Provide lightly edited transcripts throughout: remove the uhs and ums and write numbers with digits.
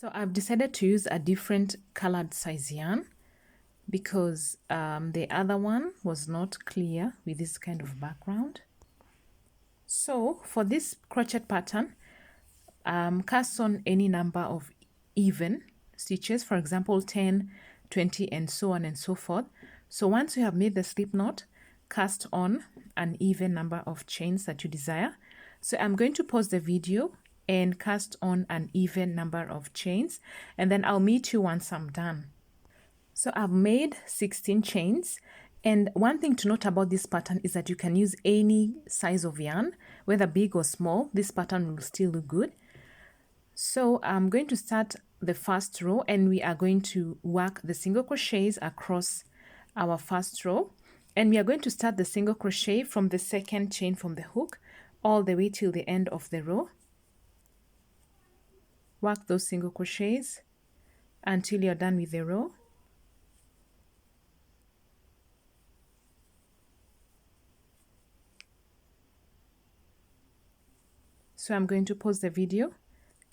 So I've decided to use a different colored size yarn because the other one was not clear with this kind of background. So for this crochet pattern, cast on any number of even stitches, for example 10, 20 and so on and so forth. So once you have made the slip knot, cast on an even number of chains that you desire. So I'm going to pause the video and cast on an even number of chains, and then I'll meet you once I'm done. So I've made 16 chains, and one thing to note about this pattern is that you can use any size of yarn, whether big or small. This pattern will still look good. So I'm going to start the first row, and we are going to work the single crochets across our first row, and we are going to start the single crochet from the second chain from the hook all the way till the end of the row. Work those single crochets until you're done with the row. So I'm going to pause the video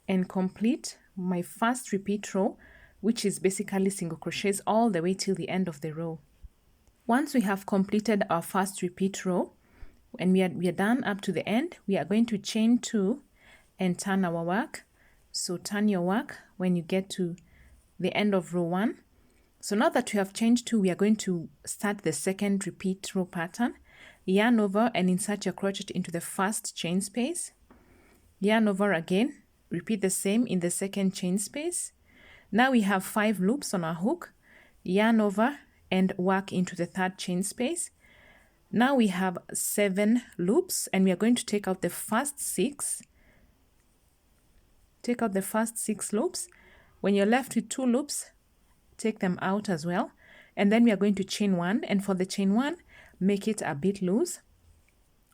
and complete my first repeat row, which is basically single crochets all the way till the end of the row. Once we have completed our first repeat row and we are done up to the end, we are going to chain 2 and turn our work. So turn your work when you get to the end of row 1. So now that we have chained 2, we are going to start the second repeat row pattern. Yarn over and insert your crochet into the first chain space. Yarn over again, repeat the same in the second chain space. Now we have 5 loops on our hook. Yarn over and work into the third chain space. Now we have 7 loops, and we are going to take out the first 6. Take out the first 6 loops. When you're left with 2 loops, take them out as well. And then we are going to chain 1, and for the chain 1, make it a bit loose.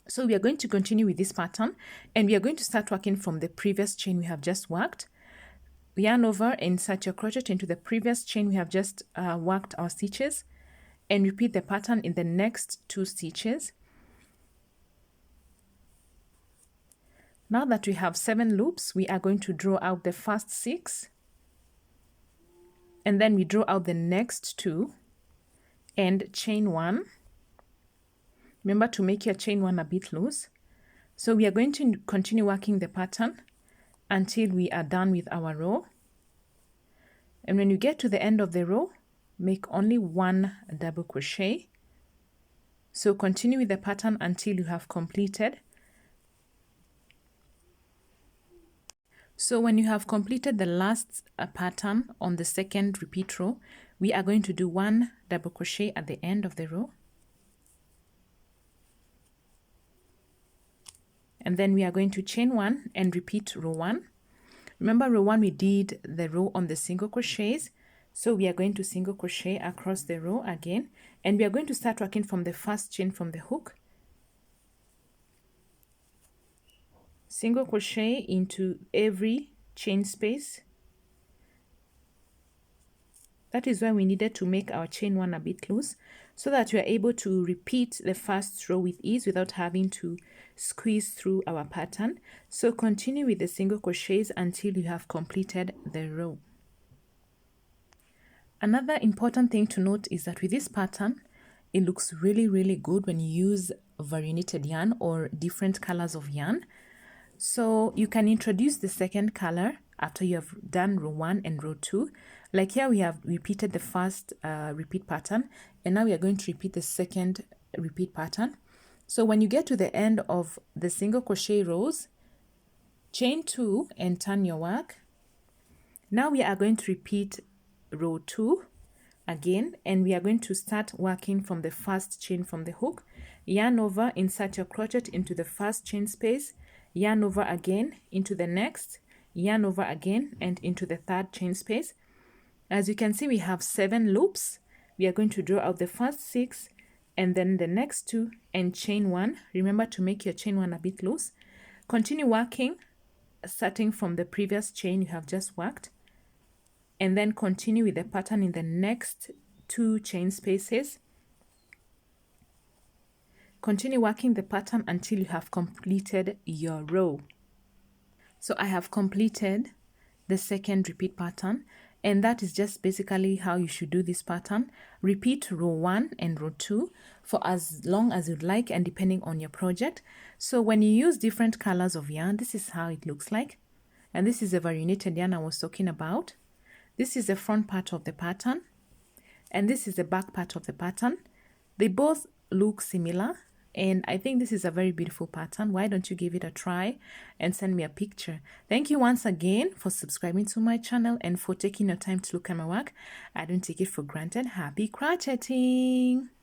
So we are going to continue with this pattern, and we are going to start working from the previous chain we have just worked. Yarn over, insert your crochet into the previous chain we have just worked our stitches, and repeat the pattern in the next 2 stitches. Now that we have 7 loops, we are going to draw out the first 6, and then we draw out the next 2 and chain 1. Remember to make your chain 1 a bit loose. So we are going to continue working the pattern until we are done with our row. And when you get to the end of the row, make only 1 double crochet. So continue with the pattern until you have completed. So when you have completed the last pattern on the second repeat row, we are going to do 1 double crochet at the end of the row. And then we are going to chain 1 and repeat row 1. Remember row 1 we did the row on the single crochets, so we are going to single crochet across the row again, and we are going to start working from the first chain from the hook. Single crochet into every chain space. That is why we needed to make our chain 1 a bit loose, so that we are able to repeat the first row with ease without having to squeeze through our pattern. So continue with the single crochets until you have completed the row. Another important thing to note is that with this pattern, it looks really good when you use variegated yarn or different colors of yarn. So you can introduce the second color after you have done row 1 and row 2. Like here we have repeated the first repeat pattern, and now we are going to repeat the second repeat pattern. So when you get to the end of the single crochet rows, chain 2 and turn your work. Now we are going to repeat row 2 again, and we are going to start working from the first chain from the hook. Yarn over, insert your crochet into the first chain space, yarn over again into the next, yarn over again and into the third chain space. As you can see, we have 7 loops. We are going to draw out the first 6 and then the next 2 and chain 1. Remember to make your chain 1 a bit loose. Continue working starting from the previous chain you have just worked, and then continue with the pattern in the next 2 chain spaces. Continue working the pattern until you have completed your row. So I have completed the second repeat pattern, and that is just basically how you should do this pattern. Repeat row 1 and row 2 for as long as you'd like and depending on your project. So when you use different colors of yarn, this is how it looks like. And this is the variegated yarn I was talking about. This is the front part of the pattern, and this is the back part of the pattern. They both look similar, and I think this is a very beautiful pattern. Why don't you give it a try and send me a picture? Thank you once again for subscribing to my channel and for taking your time to look at my work. I don't take it for granted. Happy crocheting!